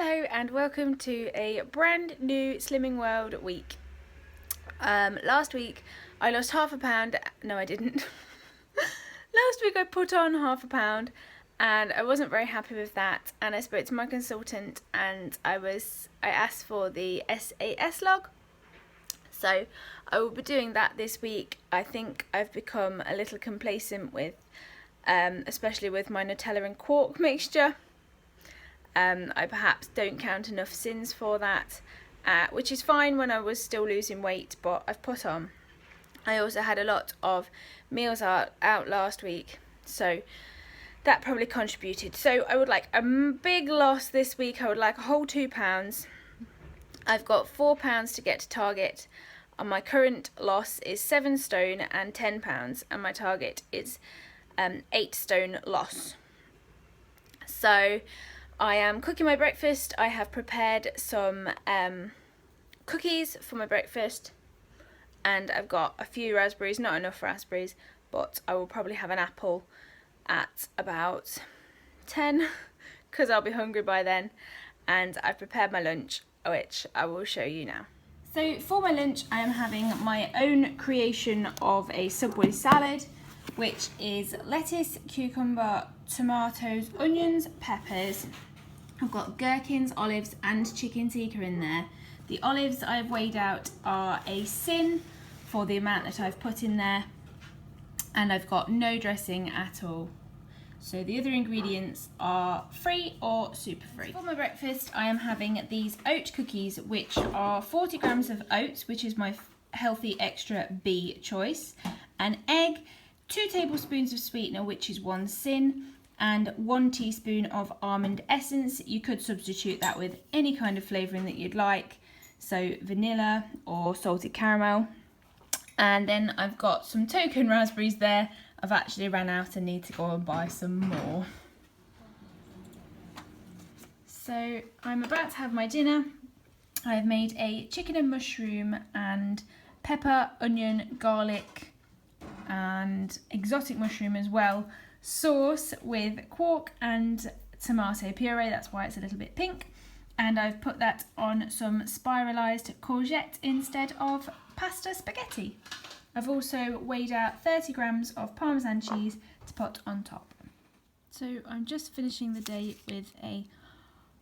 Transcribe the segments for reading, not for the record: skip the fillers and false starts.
Hello and welcome to a brand new Slimming World week. Last week I lost half a pound. No, I didn't. Last week I put on half a pound and I wasn't very happy with that, and I spoke to my consultant and I asked for the SAS log. So I will be doing that this week. I think I've become a little complacent with especially with my Nutella and quark mixture. I perhaps don't count enough sins for that, which is fine when I was still losing weight, but I've put on. I also had a lot of meals out last week, so that probably contributed. So I would like a big loss this week. I would like a whole £2. I've got £4 to get to target, and my current loss is 7 stone and £10, and my target is 8 stone loss. So I am cooking my breakfast. I have prepared some cookies for my breakfast, and I've got a few raspberries, not enough raspberries, but I will probably have an apple at about 10 because I'll be hungry by then, and I've prepared my lunch, which I will show you now. So for my lunch I am having my own creation of a Subway salad, which is lettuce, cucumber, tomatoes, onions, peppers. I've got gherkins, olives and chicken tikka in there. The olives I've weighed out are a sin for the amount that I've put in there, and I've got no dressing at all. So the other ingredients are free or super free. For my breakfast I am having these oat cookies, which are 40 grams of oats, which is my healthy extra B choice, an egg, 2 tablespoons of sweetener, which is 1 sin, and 1 teaspoon of almond essence. You could substitute that with any kind of flavouring that you'd like, so vanilla or salted caramel. And then I've got some token raspberries there. I've actually ran out and need to go and buy some more. So I'm about to have my dinner. I've made a chicken and mushroom and pepper, onion, garlic and exotic mushroom as well sauce with quark and tomato puree. That's why it's a little bit pink, and I've put that on some spiralised courgette instead of pasta spaghetti. I've also weighed out 30 grams of Parmesan cheese to put on top. So I'm just finishing the day with a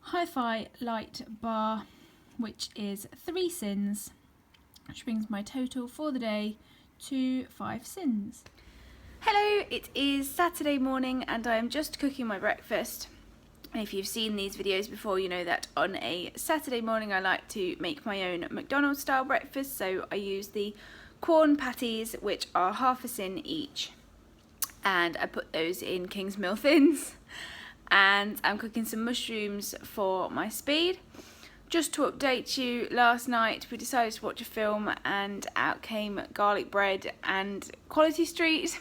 Hi-Fi light bar, which is 3 sins, which brings my total for the day to 5 sins. Hello, it is Saturday morning and I am just cooking my breakfast. And if you've seen these videos before, you know that on a Saturday morning I like to make my own McDonald's style breakfast. So I use the corn patties, which are half a sin each, and I put those in Kingsmill thins. And I'm cooking some mushrooms for my speed. Just to update you, last night we decided to watch a film and out came garlic bread and Quality Street.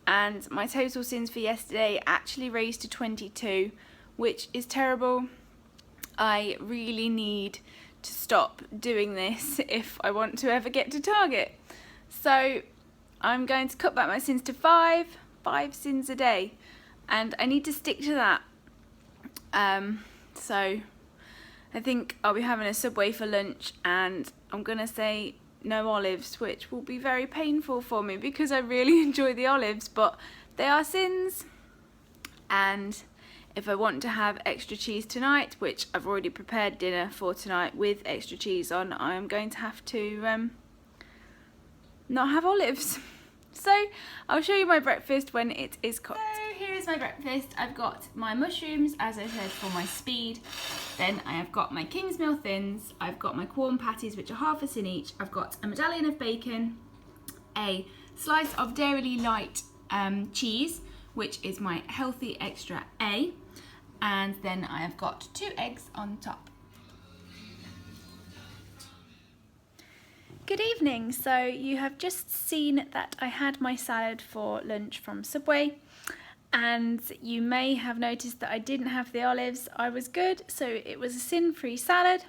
And my total sins for yesterday actually raised to 22, which is terrible. I really need to stop doing this if I want to ever get to target. So I'm going to cut back my sins to 5 sins a day, and I need to stick to that. So I think I'll be having a Subway for lunch, and I'm gonna say no olives, which will be very painful for me because I really enjoy the olives, but they are sins. And if I want to have extra cheese tonight, which I've already prepared dinner for tonight with extra cheese on, I am going to have to not have olives. So I'll show you my breakfast when it is cooked. So here is my breakfast. I've got my mushrooms, as I said, for my speed. Then I have got my Kingsmill thins. I've got my corn patties, which are half a sin each. I've got a medallion of bacon, a slice of Dairy Light cheese, which is my healthy extra A, and then I have got 2 eggs on top. Good evening. So you have just seen that I had my salad for lunch from Subway, and you may have noticed that I didn't have the olives. I was good, so it was a sin-free salad,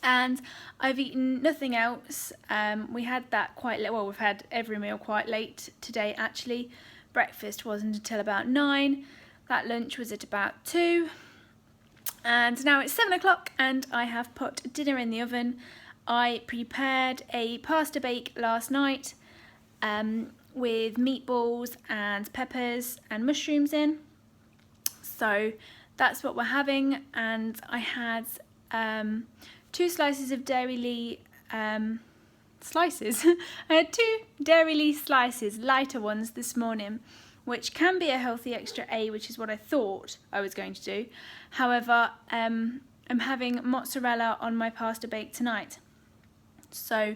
and I've eaten nothing else. We had that quite late. Well, we've had every meal quite late today actually. Breakfast wasn't until about 9. That lunch was at about 2. And now it's 7 o'clock and I have put dinner in the oven. I prepared a pasta bake last night with meatballs and peppers and mushrooms in. So that's what we're having, and I had 2 slices of Dairylea slices. I had 2 Dairylea slices, lighter ones, this morning, which can be a healthy extra A, which is what I thought I was going to do. However, I'm having mozzarella on my pasta bake tonight. So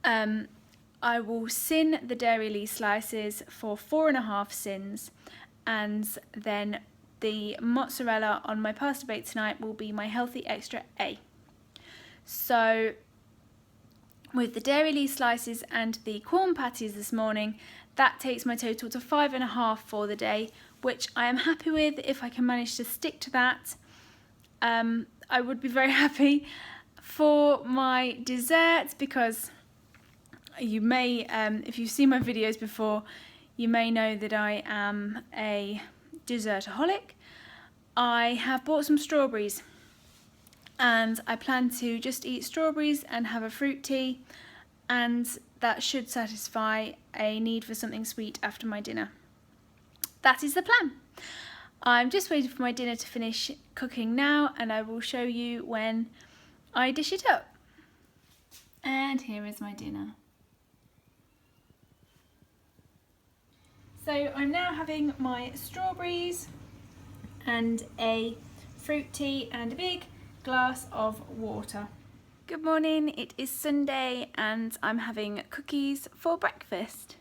I will sin the Dairylea slices for 4.5 sins, and then the mozzarella on my pasta bake tonight will be my healthy extra A. So with the Dairylea slices and the corn patties this morning, that takes my total to 5.5 for the day, which I am happy with if I can manage to stick to that. I would be very happy for my dessert, because you may, if you've seen my videos before, you may know that I am a dessertaholic. I have bought some strawberries and I plan to just eat strawberries and have a fruit tea, and that should satisfy a need for something sweet after my dinner. That is the plan. I'm just waiting for my dinner to finish cooking now, and I will show you when I dish it up. And here is my dinner. So I'm now having my strawberries and a fruit tea and a big glass of water. Good morning, it is Sunday and I'm having cookies for breakfast.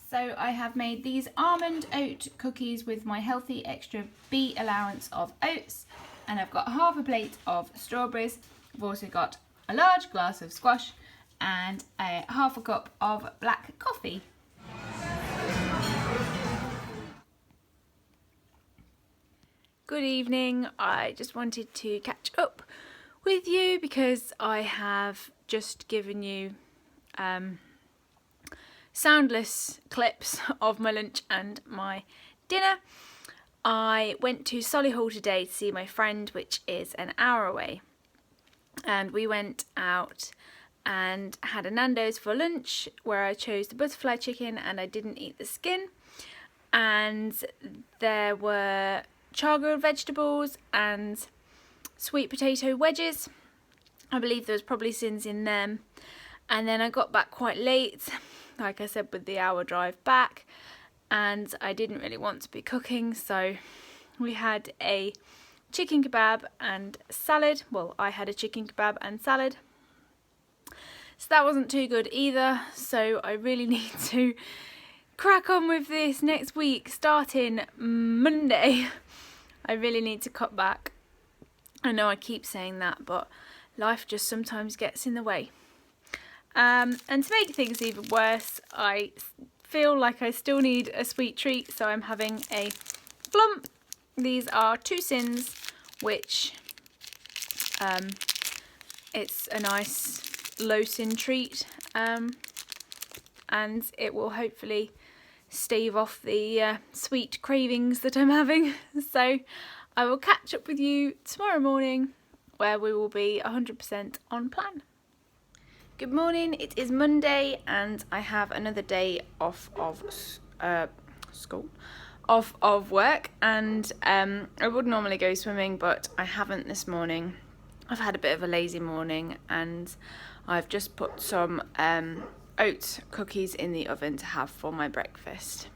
So I have made these almond oat cookies with my healthy extra B allowance of oats, and I've got half a plate of strawberries. I've also got a large glass of squash and half a cup of black coffee. Good evening. I just wanted to catch up with you because I have just given you soundless clips of my lunch and my dinner. I went to Solihull today to see my friend, which is an hour away, and we went out and had a Nando's for lunch where I chose the butterfly chicken and I didn't eat the skin, and there were char-grilled vegetables and sweet potato wedges. I believe there was probably sins in them. And then I got back quite late, like I said, with the hour drive back, and I didn't really want to be cooking, so we had a chicken kebab and salad. Well, I had a chicken kebab and salad, so that wasn't too good either. So I really need to crack on with this next week, starting Monday. I really need to cut back. I know I keep saying that, but life just sometimes gets in the way. And to make things even worse, I feel like I still need a sweet treat, so I'm having a Flump. These are 2 sins, which it's a nice low sin treat, and it will hopefully stave off the sweet cravings that I'm having. So I will catch up with you tomorrow morning, where we will be 100% on plan. Good morning, it is Monday and I have another day off of school, off of work, and I would normally go swimming, but I haven't this morning. I've had a bit of a lazy morning and I've just put some oat cookies in the oven to have for my breakfast.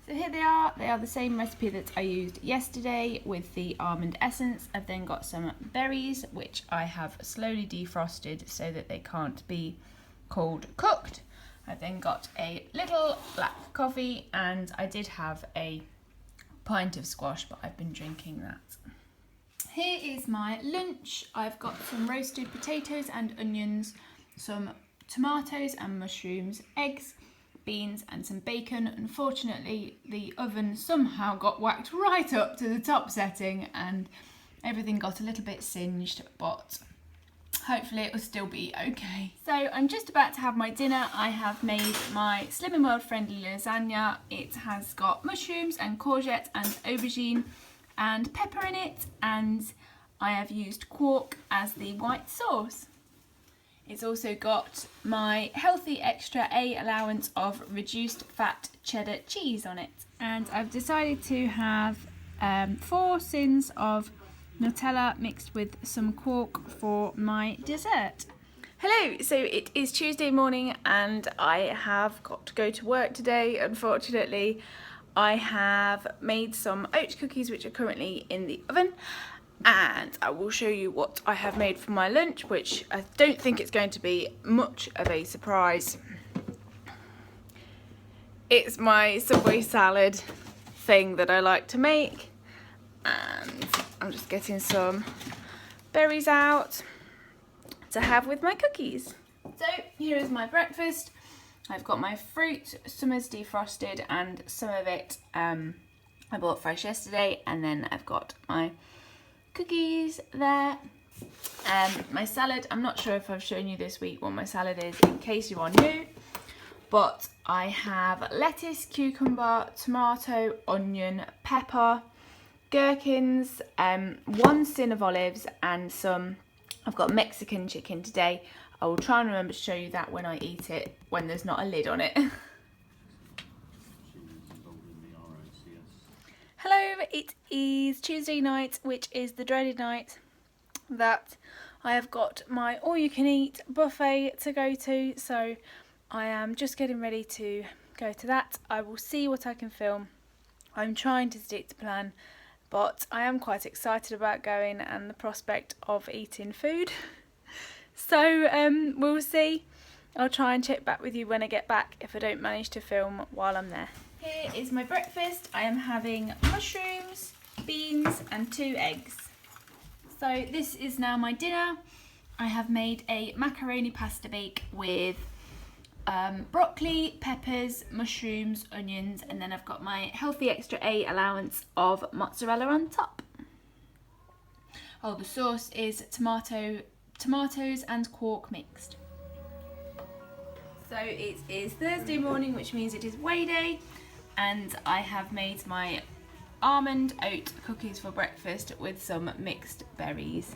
So here they are the same recipe that I used yesterday with the almond essence. I've then got some berries, which I have slowly defrosted so that they can't be cold cooked. I've then got a little black coffee, and I did have a pint of squash, but I've been drinking that. Here is my lunch. I've got some roasted potatoes and onions, some tomatoes and mushrooms, eggs, beans and some bacon. Unfortunately, the oven somehow got whacked right up to the top setting and everything got a little bit singed, but hopefully it will still be okay. So I'm just about to have my dinner. I have made my Slimming World friendly lasagna. It has got mushrooms and courgette and aubergine and pepper in it, and I have used quark as the white sauce. It's also got my healthy extra A allowance of reduced fat cheddar cheese on it. And I've decided to have 4 sins of Nutella mixed with some quark for my dessert. Hello, so it is Tuesday morning and I have got to go to work today. Unfortunately, I have made some oat cookies which are currently in the oven, and I will show you what I have made for my lunch, which I don't think it's going to be much of a surprise. It's my Subway salad thing that I like to make, and I'm just getting some berries out to have with my cookies. So here is my breakfast. I've got my fruit, some is defrosted and some of it I bought fresh yesterday, and then I've got my cookies there. My salad, I'm not sure if I've shown you this week what my salad is in case you are new, but I have lettuce, cucumber, tomato, onion, pepper, gherkins, 1 tin of olives and some, I've got Mexican chicken today. I will try and remember to show you that when I eat it, when there's not a lid on it. Hello, it is Tuesday night, which is the dreaded night that I have got my all-you-can-eat buffet to go to, so I am just getting ready to go to that. I will see what I can film. I'm trying to stick to plan, but I am quite excited about going and the prospect of eating food. So we'll see. I'll try and check back with you when I get back if I don't manage to film while I'm there. Here is my breakfast. I am having mushrooms, beans and 2 eggs. So this is now my dinner. I have made a macaroni pasta bake with broccoli, peppers, mushrooms, onions, and then I've got my healthy extra A allowance of mozzarella on top. Oh, the sauce is tomatoes and quark mixed. So it is Thursday morning, which means it is weigh day, and I have made my almond oat cookies for breakfast with some mixed berries.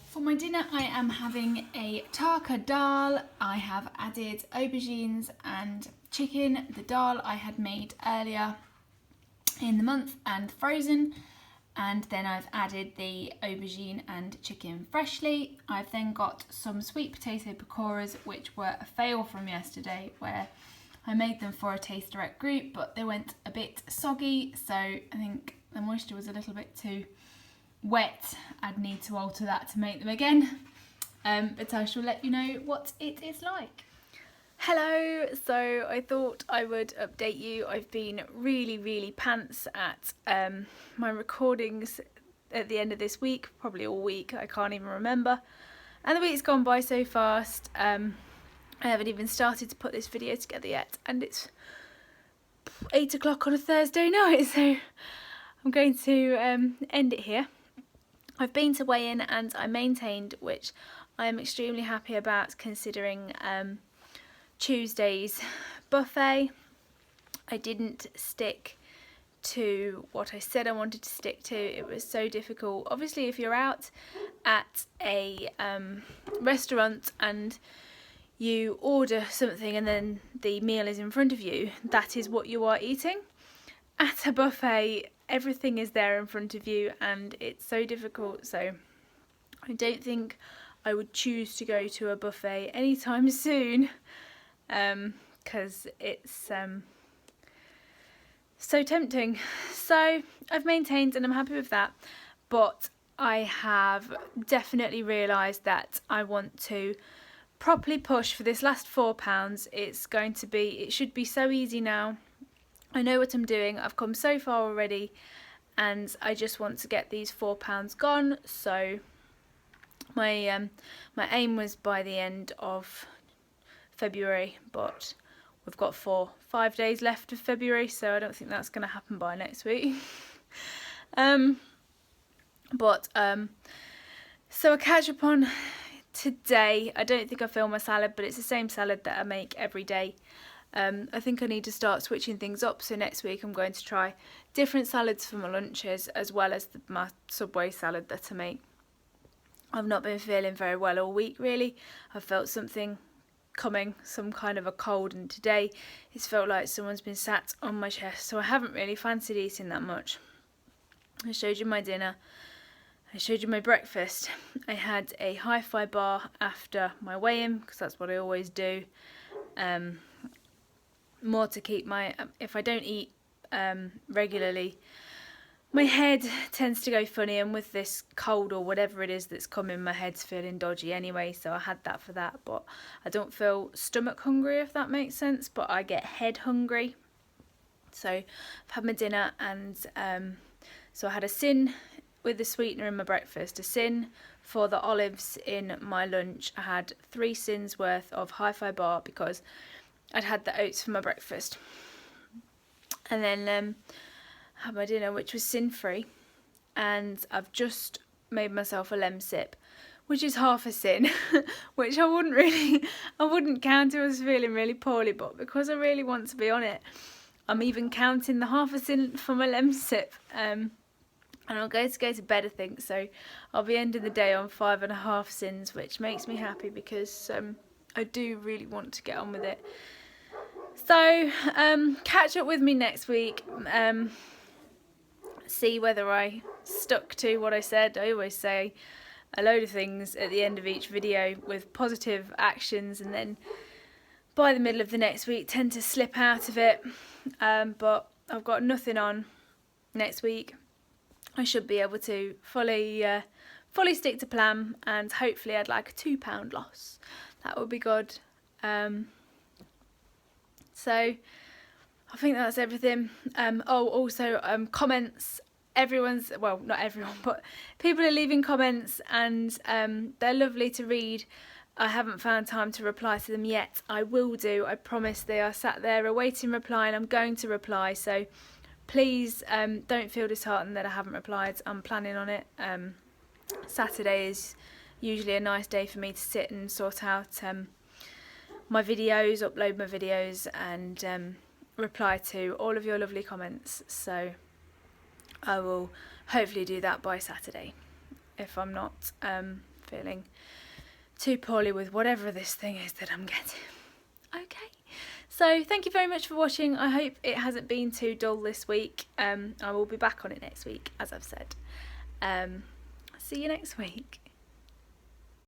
For my dinner I am having a tarka dal. I have added aubergines and chicken. The dal I had made earlier in the month and frozen, and then I've added the aubergine and chicken freshly. I've then got some sweet potato pakoras, which were a fail from yesterday, where I made them for a Taste Direct group, but they went a bit soggy, so I think the moisture was a little bit too wet. I'd need to alter that to make them again, but I shall let you know what it is like. Hello, so I thought I would update you. I've been really pants at my recordings at the end of this week, probably all week, I can't even remember, and the week's gone by so fast. I haven't even started to put this video together yet, and it's 8 o'clock on a Thursday night, so I'm going to end it here. I've been to weigh-in and I maintained, which I am extremely happy about considering Tuesday's buffet. I didn't stick to what I said I wanted to stick to. It was so difficult. Obviously, if you're out at a restaurant and you order something and then the meal is in front of you, that is what you are eating. At a buffet, everything is there in front of you and it's so difficult, so I don't think I would choose to go to a buffet anytime soon, because it's so tempting. So I've maintained and I'm happy with that, but I have definitely realised that I want to properly push for this last £4. It should be so easy now. I know what I'm doing. I've come so far already, and I just want to get these £4 gone. So my aim was by the end of February, but we've got 5 days left of February, so I don't think that's going to happen by next week. So a catch up on today. I don't think I filmed my salad, but it's the same salad that I make every day. I think I need to start switching things up, so next week I'm going to try different salads for my lunches as well as my Subway salad that I make. I've not been feeling very well all week really. I've felt something coming, some kind of a cold, and today it's felt like someone's been sat on my chest, so I haven't really fancied eating that much. I showed you my dinner. I showed you my breakfast. I had a hi-fi bar after my weigh-in because that's what I always do. More to keep my, if I don't eat regularly, my head tends to go funny, and with this cold or whatever it is that's coming, my head's feeling dodgy anyway, so I had that for that. But I don't feel stomach hungry, if that makes sense, but I get head hungry. So I've had my dinner, and so I had a sin with the sweetener in my breakfast, a sin for the olives in my lunch. I had 3 sins worth of hi-fi bar because I'd had the oats for my breakfast, and then had my dinner, which was sin free, and I've just made myself a Lemsip, which is half a sin, which I wouldn't count it as feeling really poorly, but because I really want to be on it, I'm even counting the half a sin for my Lemsip. And I'll go to bed, I think, so I'll be ending the day on 5.5 sins, which makes me happy because I do really want to get on with it. So catch up with me next week, see whether I stuck to what I said. I always say a load of things at the end of each video with positive actions, and then by the middle of the next week tend to slip out of it, but I've got nothing on next week. I should be able to fully stick to plan, and hopefully I'd like a £2 loss. That would be good. So I think that's everything. Also comments. Everyone's, well, not everyone, but people are leaving comments, and they're lovely to read. I haven't found time to reply to them yet. I will do, I promise. They are sat there awaiting reply, and I'm going to reply. So please don't feel disheartened that I haven't replied. I'm planning on it. Saturday is usually a nice day for me to sit and sort out my videos, upload my videos, and reply to all of your lovely comments. So I will hopefully do that by Saturday, if I'm not feeling too poorly with whatever this thing is that I'm getting. Okay, so thank you very much for watching. I hope it hasn't been too dull this week. I will be back on it next week, as I've said. See you next week.